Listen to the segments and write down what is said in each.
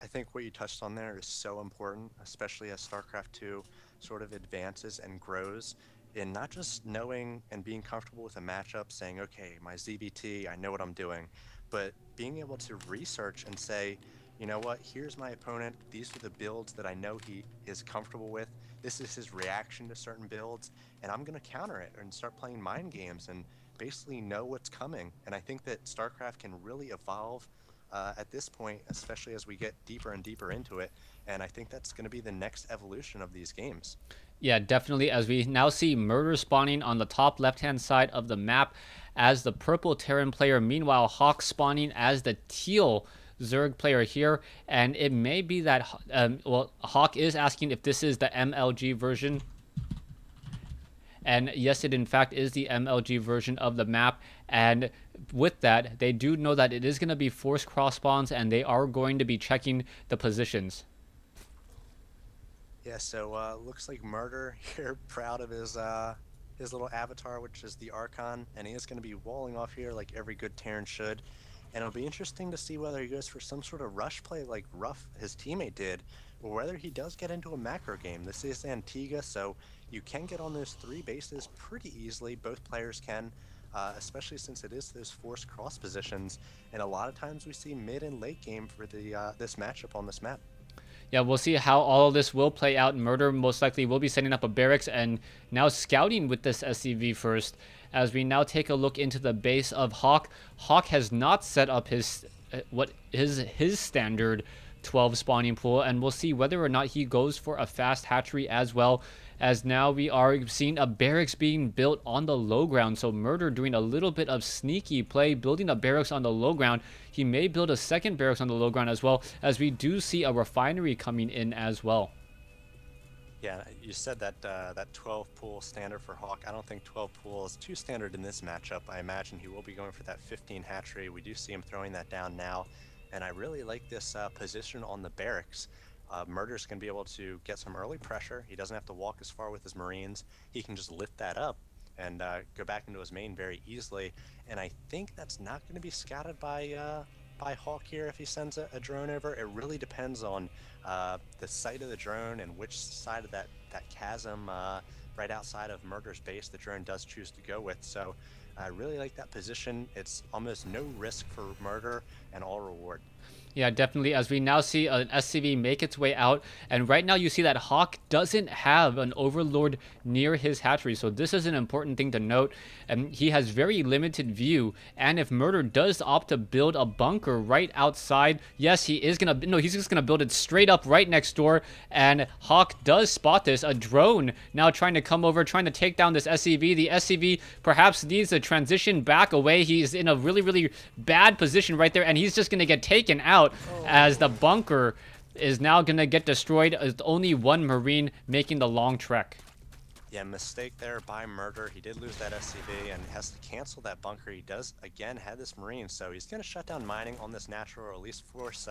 I think what you touched on there is so important, especially as StarCraft 2 sort of advances and grows in not just knowing and being comfortable with a matchup, saying, okay, my ZBT, I know what I'm doing, but being able to research and say, you know what, here's my opponent. These are the builds that I know he is comfortable with. This is his reaction to certain builds, and I'm going to counter it and start playing mind games and basically know what's coming. And I think that StarCraft can really evolve at this point, especially as we get deeper and deeper into it. And I think that's going to be the next evolution of these games. Yeah, definitely. As we now see Murder spawning on the top left-hand side of the map as the purple Terran player. Meanwhile, Hawk spawning as the teal Zerg player here. And it may be that, well, Hawk is asking if this is the MLG version. And yes, it in fact is the MLG version of the map. And with that, they do know that it is going to be forced cross spawns, and they are going to be checking the positions. Yeah, so looks like Murder here, proud of his little avatar, which is the Archon, and he is going to be walling off here like every good Terran should. And it'll be interesting to see whether he goes for some sort of rush play like Ruff, his teammate, did, or whether he does get into a macro game. This is Antigua, so you can get on those three bases pretty easily. Both players can, especially since it is those forced cross positions. And a lot of times we see mid and late game for the this matchup on this map. Yeah, we'll see how all of this will play out. Murder most likely will be setting up a barracks and now scouting with this SCV first. As we now take a look into the base of Hawk. Hawk has not set up his his standard 12 spawning pool, and we'll see whether or not he goes for a fast hatchery as well. As now we are seeing a barracks being built on the low ground. So Murder doing a little bit of sneaky play, building a barracks on the low ground. He may build a second barracks on the low ground as well, as we do see a refinery coming in as well. Yeah, you said that that 12 pool standard for Hawk. I don't think 12 pool is too standard in this matchup. I imagine he will be going for that 15 hatchery. We do see him throwing that down now, and I really like this position on the barracks. Murder's going to be able to get some early pressure. He doesn't have to walk as far with his Marines. He can just lift that up and go back into his main very easily. And I think that's not going to be scouted by Hawk here if he sends a drone over. It really depends on the site of the drone and which side of that chasm right outside of Murder's base the drone does choose to go with. So I really like that position. It's almost no risk for Murder and all reward. Yeah, definitely. As we now see an SCV make its way out. And right now you see that Hawk doesn't have an Overlord near his hatchery. So this is an important thing to note. And he has very limited view. And if Murder does opt to build a bunker right outside, yes, he is going to... No, he's just going to build it straight up right next door. And Hawk does spot this. A drone now trying to come over, trying to take down this SCV. The SCV perhaps needs to transition back away. He's in a really, really bad position right there. And he's just going to get taken out. As the bunker is now going to get destroyed with only one Marine making the long trek. Yeah, mistake there by Murder. He did lose that SCV and has to cancel that bunker. He does, again, have this Marine, so he's going to shut down mining on this natural, or at least force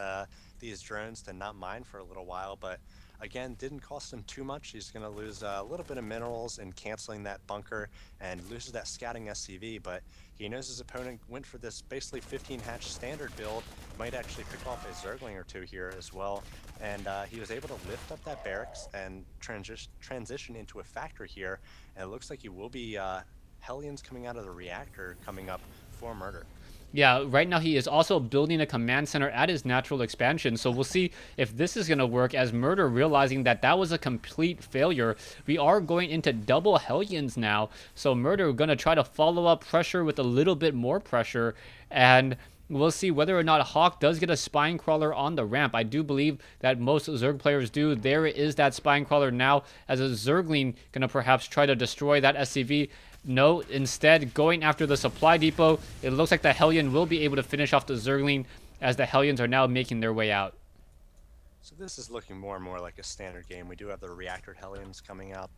these drones to not mine for a little while, but again, didn't cost him too much. He's going to lose a little bit of minerals in canceling that bunker and loses that scouting SCV, but he knows his opponent went for this basically 15 hatch standard build. Might actually pick off a Zergling or two here as well, and he was able to lift up that barracks and transition into a factory here, and it looks like he will be Hellions coming out of the reactor coming up for Murder. Yeah, right now he is also building a command center at his natural expansion. So we'll see if this is going to work, as Murder realizing that that was a complete failure. We are going into double Hellions now. So Murder going to try to follow up pressure with a little bit more pressure. And we'll see whether or not Hawk does get a spine crawler on the ramp. I do believe that most Zerg players do. There is that spine crawler now, as a Zergling going to perhaps try to destroy that SCV. No, instead going after the supply depot. It looks like the Hellion will be able to finish off the Zergling, as the Hellions are now making their way out. So this is looking more and more like a standard game. We do have the reactor Hellions coming out,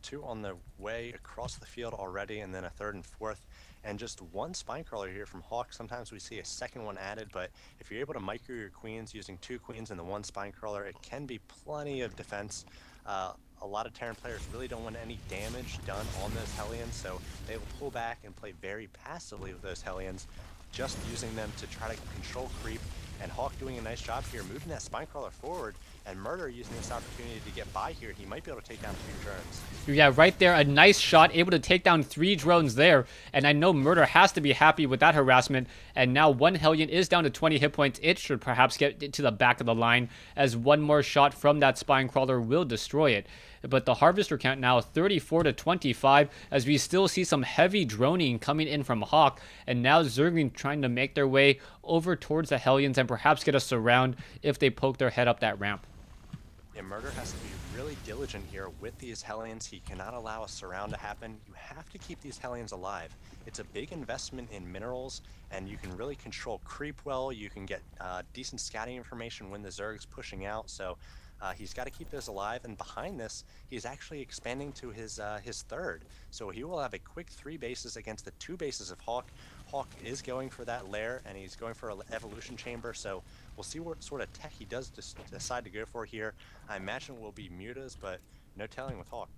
two on the way across the field already, and then a third and fourth, and just one spine crawler here from Hawk. Sometimes we see a second one added, but if you're able to micro your queens using two queens and the one spine crawler, it can be plenty of defense. A lot of Terran players really don't want any damage done on those Hellions, so they will pull back and play very passively with those Hellions, just using them to try to control creep. And Hawk doing a nice job here, moving that spine crawler forward, and Murder using this opportunity to get by here. He might be able to take down 2 drones. Yeah, right there, a nice shot, able to take down 3 drones there, and I know Murder has to be happy with that harassment, and now 1 Hellion is down to 20 hit points. It should perhaps get to the back of the line, as 1 more shot from that spine crawler will destroy it. But the Harvester count now 34 to 25, as we still see some heavy droning coming in from Hawk, and now Zergling trying to make their way over towards the Hellions and perhaps get a surround if they poke their head up that ramp. Yeah, Murder has to be really diligent here with these Hellions. He cannot allow a surround to happen. You have to keep these Hellions alive. It's a big investment in minerals, and you can really control creep well. You can get decent scouting information when the Zerg's pushing out, so he's got to keep those alive. And behind this, he's actually expanding to his 3rd, so he will have a quick 3 bases against the 2 bases of Hawk. Hawk is going for that lair, and he's going for an evolution chamber, so we'll see what sort of tech he does decide to go for here. I imagine it will be mutas, but no telling with Hawk.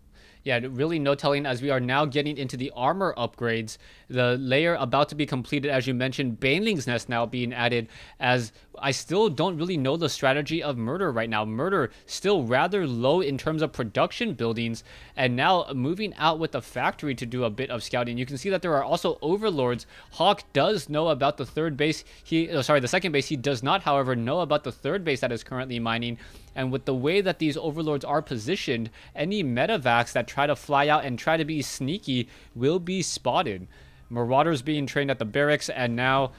Yeah, really no telling, as we are now getting into the armor upgrades. The layer about to be completed, as you mentioned, Baneling's Nest now being added, as I still don't really know the strategy of Murder right now. Murder still rather low in terms of production buildings, and now moving out with the factory to do a bit of scouting. You can see that there are also overlords. Hawk does know about the 3rd base. The 2nd base. He does not, however, know about the 3rd base that is currently mining. And with the way that these overlords are positioned, any medevacs that try to fly out and try to be sneaky will be spotted. Marauders being trained at the barracks, and now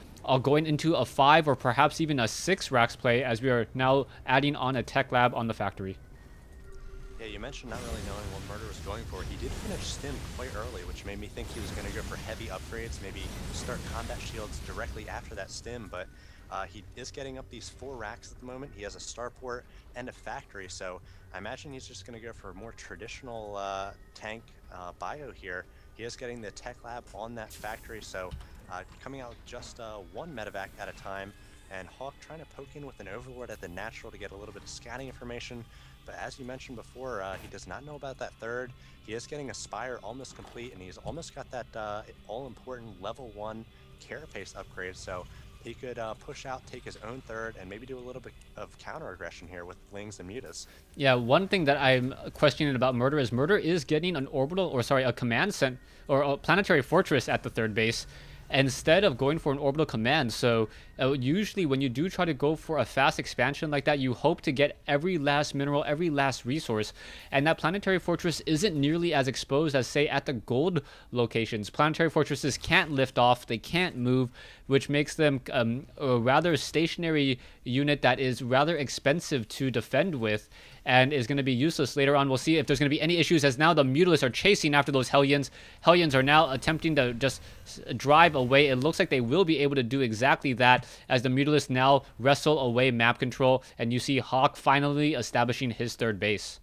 going into a 5 or perhaps even a 6 racks play, as we are now adding on a tech lab on the factory. Yeah, you mentioned not really knowing what Murder was going for. He did finish Stim quite early, which made me think he was going to go for heavy upgrades, maybe start combat shields directly after that Stim, but he is getting up these 4 racks at the moment. He has a starport and a factory, so I imagine he's just going to go for a more traditional tank bio here. He is getting the tech lab on that factory, so coming out with just 1 medevac at a time, and Hawk trying to poke in with an overlord at the natural to get a little bit of scouting information. But as you mentioned before, he does not know about that 3rd. He is getting a Spire almost complete, and he's almost got that all-important level 1 carapace upgrade, so he could push out, take his own 3rd, and maybe do a little bit of counter aggression here with Lings and Mutas. Yeah, one thing that I'm questioning about Murder is getting an a command center or a planetary fortress at the 3rd base, instead of going for an orbital command. So usually when you do try to go for a fast expansion like that, you hope to get every last mineral, every last resource, and that planetary fortress isn't nearly as exposed as, say, at the gold locations. Planetary fortresses can't lift off, they can't move, which makes them a rather stationary unit that is rather expensive to defend with, and is going to be useless later on. We'll see if there's going to be any issues, as now the Mutalisks are chasing after those Hellions. Hellions are now attempting to just drive away. It looks like they will be able to do exactly that, as the Mutalisks now wrestle away map control, and you see Hawk finally establishing his 3rd base.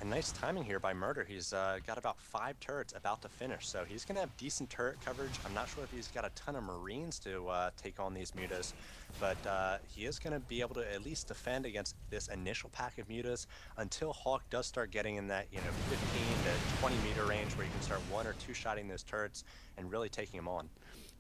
And nice timing here by Murder. He's got about 5 turrets about to finish, so he's going to have decent turret coverage. I'm not sure if he's got a ton of Marines to take on these Mutas, but he is going to be able to at least defend against this initial pack of Mutas until Hawk does start getting in that 15 to 20 meter range, where you can start 1 or 2 shotting those turrets and really taking them on.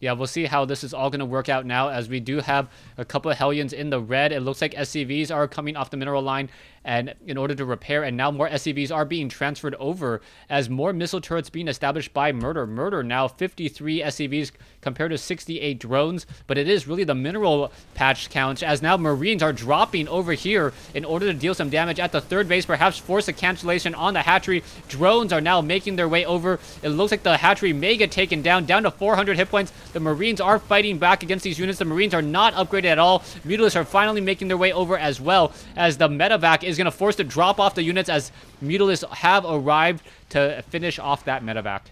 Yeah, we'll see how this is all going to work out now, as we do have a couple of Hellions in the red. It looks like SCVs are coming off the mineral line, and in order to repair, and now more SCVs are being transferred over, as more missile turrets being established by Murder. Murder now 53 SCVs compared to 68 drones, but it is really the mineral patch counts, as now Marines are dropping over here in order to deal some damage at the 3rd base, perhaps force a cancellation on the hatchery. Drones are now making their way over. It looks like the hatchery may get taken down to 400 hit points. The Marines are fighting back against these units. The Marines are not upgraded at all. Mutalisks are finally making their way over, as well as the medevac is going to force to drop off the units, as Mutalisks have arrived to finish off that medevac.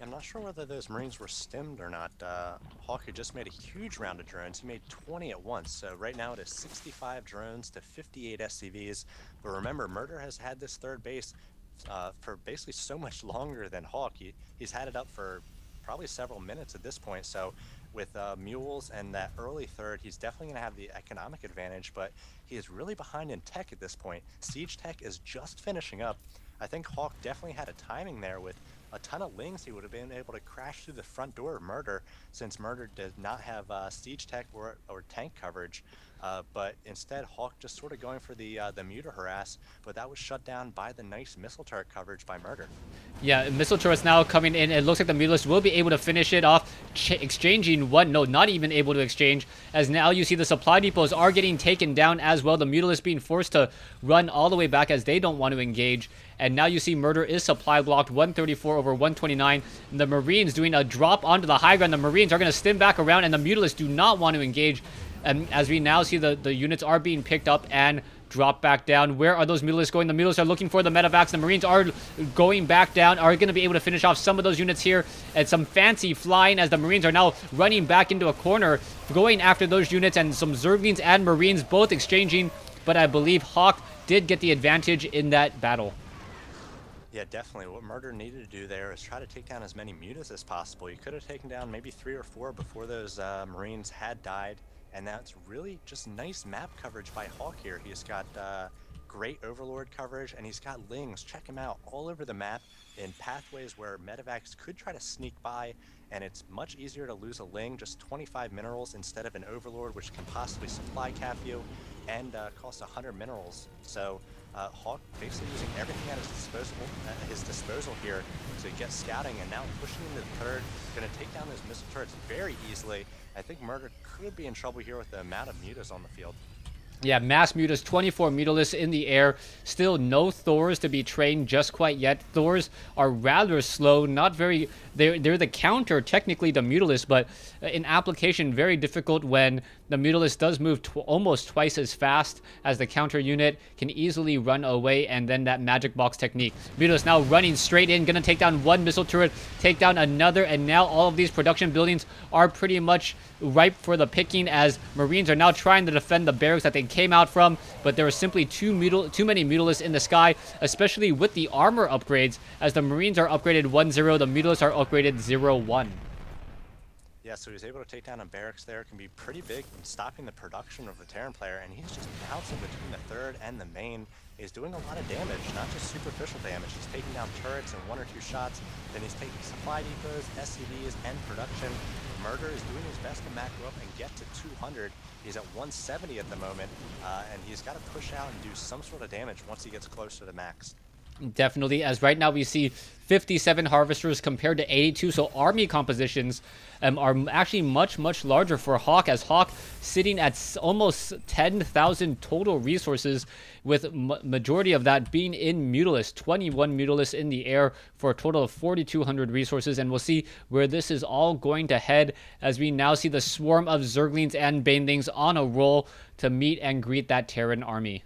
I'm not sure whether those Marines were stimmed or not. Hawk had just made a huge round of drones. He made 20 at once, so right now it is 65 drones to 58 SCVs. But remember, Murder has had this 3rd base for basically so much longer than Hawk. He's had it up for probably several minutes at this point, so with mules and that early 3rd, he's definitely going to have the economic advantage, but he is really behind in tech at this point. Siege tech is just finishing up. I think Hawk definitely had a timing there with a ton of Lings, he would have been able to crash through the front door of Murder, since Murder did not have siege tech or tank coverage. But instead, Hawk just sort of going for the muta harass, but that was shut down by the nice missile turret coverage by Murder. Yeah, missile turrets now coming in. It looks like the Mutalisk will be able to finish it off, exchanging one. No, not even able to exchange, as now you see the supply depots are getting taken down as well. The Mutalisk being forced to run all the way back as they don't want to engage. And now you see Murder is supply blocked, 134 over 129. And the Marines doing a drop onto the high ground. The Marines are going to stim back around, and the Mutalisk do not want to engage. And as we now see, the units are being picked up and drop back down. Where are those Mutalisks going? The Mutalisks are looking for the medevacs. The Marines are going back down, are going to be able to finish off some of those units here. And some fancy flying as the Marines are now running back into a corner, going after those units, and some Zerglings and Marines both exchanging. But I believe Hawk did get the advantage in that battle. Yeah, definitely. What Murder needed to do there is try to take down as many mutas as possible. You could have taken down maybe 3 or 4 before those Marines had died. And that's really just nice map coverage by Hawk here. He's got great Overlord coverage, and he's got Lings, check him out, all over the map in pathways where medevacs could try to sneak by, and it's much easier to lose a Ling, just 25 minerals instead of an Overlord, which can possibly supply cap you and cost 100 minerals. So Hawk basically using everything at his disposal here to get scouting, and now pushing into the third, going to take down those missile turrets very easily. I think Murder could be in trouble here with the amount of mutas on the field. Yeah, mass mutas, 24 Mutalisks in the air. Still no Thors to be trained just quite yet. Thors are rather slow, not very... They're the counter, technically, to Mutalisk, but in application, very difficult when the Mutalisk does move almost twice as fast as the counter unit, can easily run away, and then that magic box technique. Mutalisk now running straight in, gonna take down one missile turret, take down another, and now all of these production buildings are pretty much ripe for the picking, as Marines are now trying to defend the barracks that they came out from, but there are simply too many Mutalisks in the sky, especially with the armor upgrades, as the Marines are upgraded 1-0, the Mutalisks are upgraded 0-1. Yeah, so he's able to take down a barracks there, can be pretty big in stopping the production of the Terran player, and he's just bouncing between the third and the main. He's doing a lot of damage, not just superficial damage. He's taking down turrets in 1 or 2 shots, then he's taking supply depots, SCVs, and production. Murder is doing his best to macro up and get to 200. He's at 170 at the moment, and he's got to push out and do some sort of damage once he gets close to the max. Definitely, as right now we see 57 harvesters compared to 82, so army compositions are actually much larger for Hawk, as Hawk sitting at almost 10,000 total resources, with majority of that being in Mutalisk, 21 Mutalisk in the air for a total of 4,200 resources. And we'll see where this is all going to head, as we now see the swarm of Zerglings and Banelings on a roll to meet and greet that Terran army.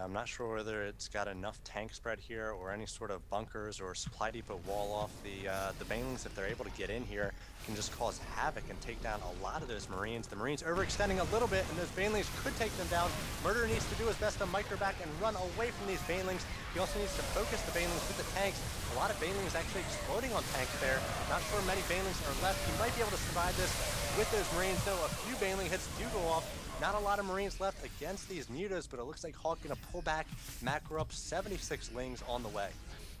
I'm not sure whether it's got enough tank spread here or any sort of bunkers or supply depot wall off. The Banelings, if they're able to get in here, can just cause havoc and take down a lot of those Marines. The Marines overextending a little bit, and those Banelings could take them down. Murder needs to do his best to micro back and run away from these Banelings. He also needs to focus the Banelings with the tanks. A lot of Banelings actually exploding on tanks there. Not sure many Banelings are left. He might be able to survive this with those Marines, though. A few Baneling hits do go off. Not a lot of Marines left against these mutas, but it looks like Hawk gonna pull back, macro up 76 Lings on the way.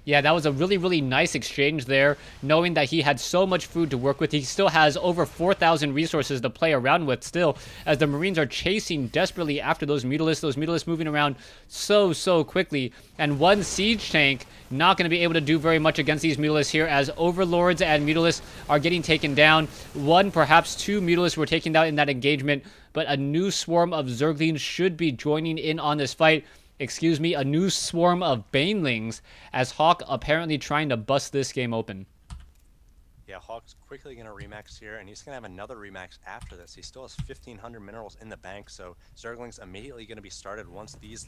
Yeah, that was a really nice exchange there, knowing that he had so much food to work with. He still has over 4,000 resources to play around with still, as the Marines are chasing desperately after those Mutalisks moving around so quickly. And one siege tank not going to be able to do very much against these Mutalisks here, as Overlords and Mutalisks are getting taken down. One, perhaps 2 Mutalisks were taken down in that engagement, but a new swarm of Zerglings should be joining in on this fight. Excuse me, a new swarm of Banelings, as Hawk apparently trying to bust this game open. Yeah, Hawk's quickly going to remax here, and he's going to have another remax after this. He still has 1,500 minerals in the bank, so Zerglings immediately going to be started once these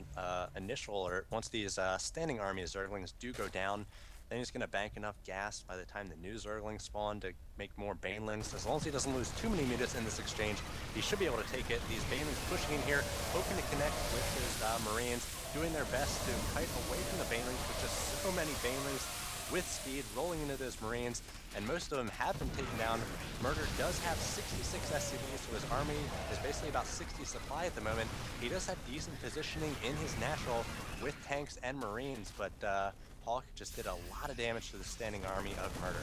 standing army of Zerglings do go down. Then he's going to bank enough gas by the time the new Zerglings spawn to make more Banelings. As long as he doesn't lose too many mutas in this exchange, he should be able to take it. These Banelings pushing in here, hoping to connect with his Marines, doing their best to kite away from the Banelings, with just so many Banelings with speed rolling into those Marines, and most of them have been taken down. Murder does have 66 SCVs, so his army is basically about 60 supply at the moment. He does have decent positioning in his natural with tanks and Marines, but Hawk just did a lot of damage to the standing army of Murder.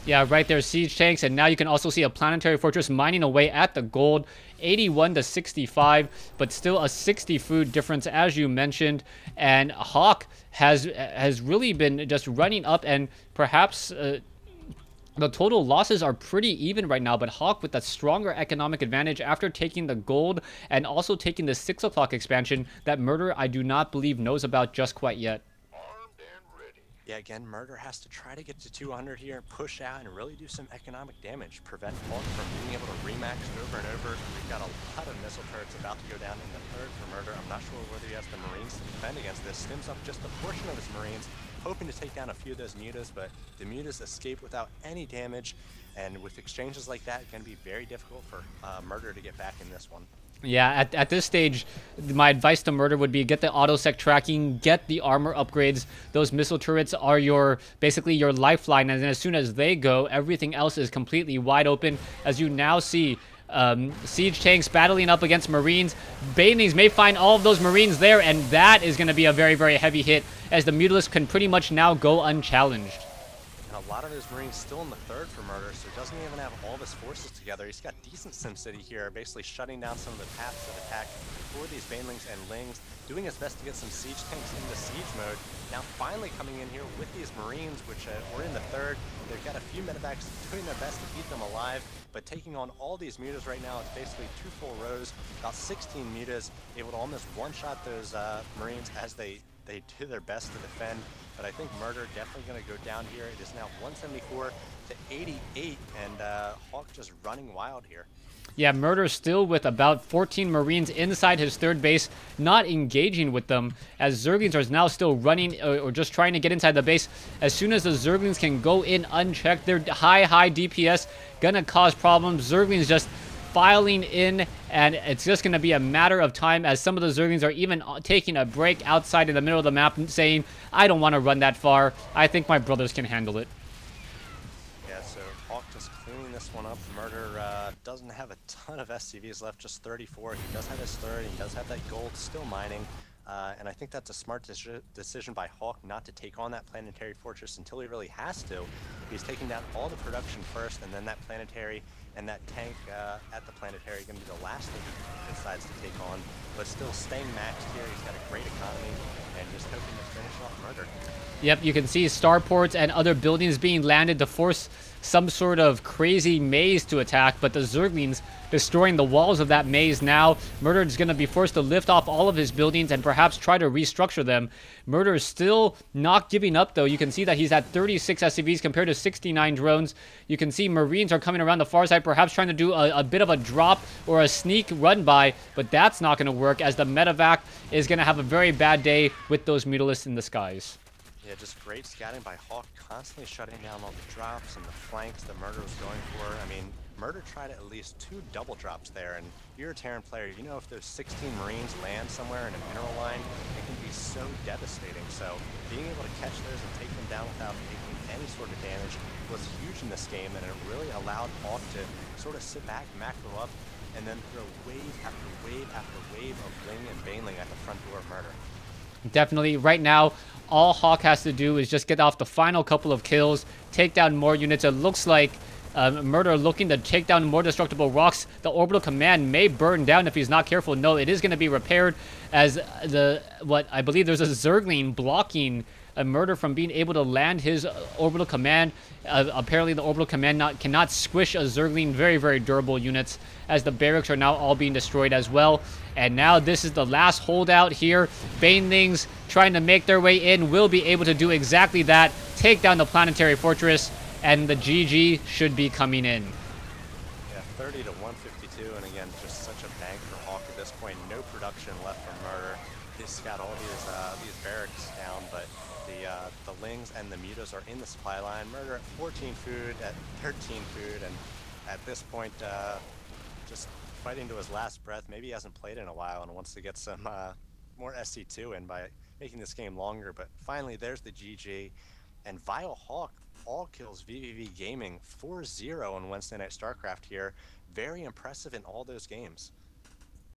Yeah, right there, siege tanks, and now you can also see a planetary fortress mining away at the gold, 81 to 65, but still a 60 food difference, as you mentioned. And Hawk has really been just running up, and perhaps the total losses are pretty even right now, but Hawk with that stronger economic advantage after taking the gold and also taking the 6 o'clock expansion that Murder I do not believe knows about just quite yet. Yeah, again, Murder has to try to get to 200 here and push out and really do some economic damage. Prevent Hawk from being able to remax over and over. We've got a lot of missile turrets about to go down in the third for Murder. I'm not sure whether he has the Marines to defend against this. Stims up just a portion of his Marines, hoping to take down a few of those mutas, but the mutas escape without any damage. And with exchanges like that, it's going to be very difficult for Murder to get back in this one. Yeah, at this stage, my advice to Murder would be get the autosec tracking, get the armor upgrades. Those missile turrets are basically your lifeline, and then as soon as they go, everything else is completely wide open. As you now see, siege tanks battling up against Marines. Banelings may find all of those Marines there, and that is going to be a very, very heavy hit, as the Mutalisk can pretty much now go unchallenged. And a lot of his Marines still in the third for Murder, so he doesn't even have all of his forces together. He's got decent SimCity here, basically shutting down some of the paths of attack for these Banelings and Lings, doing his best to get some siege tanks into siege mode. Now finally coming in here with these Marines, which were in the third. They've got a few medevacs doing their best to keep them alive, but taking on all these mutas right now, it's basically 2 full rows, about 16 mutas, able to almost one-shot those Marines as they do their best to defend. But I think Murder definitely going to go down here. It is now 174 to 88, and Hawk just running wild here. Yeah, Murder still with about 14 Marines inside his third base, not engaging with them, as Zerglings are now still running or just trying to get inside the base. As soon as the Zerglings can go in unchecked, their high DPS gonna cause problems. Zerglings just filing in, and it's just going to be a matter of time as some of the Zerglings are even taking a break outside in the middle of the map and saying, I don't want to run that far. I think my brothers can handle it. Yeah, so Hawk just cleaning this one up. Murder doesn't have a ton of SCVs left, just 34. He does have his third, he does have that gold still mining. And I think that's a smart decision by Hawk not to take on that planetary fortress until he really has to. He's taking down all the production first, and then that planetary and that tank at the planetary are going to be the last thing he decides to take on. But still staying maxed here, he's got a great economy, and just hoping to finish off Murder. Yep, you can see starports and other buildings being landed to force some sort of crazy maze to attack, but the Zerglings destroying the walls of that maze now. Murder is going to be forced to lift off all of his buildings and perhaps try to restructure them. Murder is still not giving up, though. You can see that he's at 36 SCVs compared to 69 drones. You can see Marines are coming around the far side, perhaps trying to do a bit of a drop or a sneak run by, but that's not going to work, as the medevac is going to have a very bad day with those Mutalisks in the skies. Yeah, just great scouting by Hawk, constantly shutting down all the drops and the flanks that Murder was going for. I mean, Murder tried at least 2 double drops there, and if you're a Terran player, you know if those 16 Marines land somewhere in a mineral line, it can be so devastating. So being able to catch those and take them down without taking any sort of damage was huge in this game, and it really allowed Hawk to sort of sit back, macro up, and then throw wave after wave after wave of Ling and Baneling at the front door of Murder. Definitely. Right now, all Hawk has to do is just get off the final couple of kills, take down more units. It looks like Murder looking to take down more destructible rocks. The orbital command may burn down if he's not careful. No, it is going to be repaired, as I believe there's a Zergling blocking a Murder from being able to land his orbital command. Apparently the orbital command cannot squish a Zergling. Very, very durable units, as the barracks are now all being destroyed as well. And now this is the last holdout here. Banelings trying to make their way in will be able to do exactly that. Take down the planetary fortress, and the GG should be coming in. Yeah, 30 to 152, and again, just such a bank for Hawk at this point. No production left from Murder. He's got all these barracks down, but the Lings and the Mutas are in the supply line. Murder at 14 food, at 13 food, and at this point, just fighting to his last breath. Maybe he hasn't played in a while and wants to get some more SC2 in by making this game longer. But finally, there's the GG. And Vile Hawk all kills vVv Gaming 4-0 on Wednesday Night StarCraft here. Very impressive in all those games.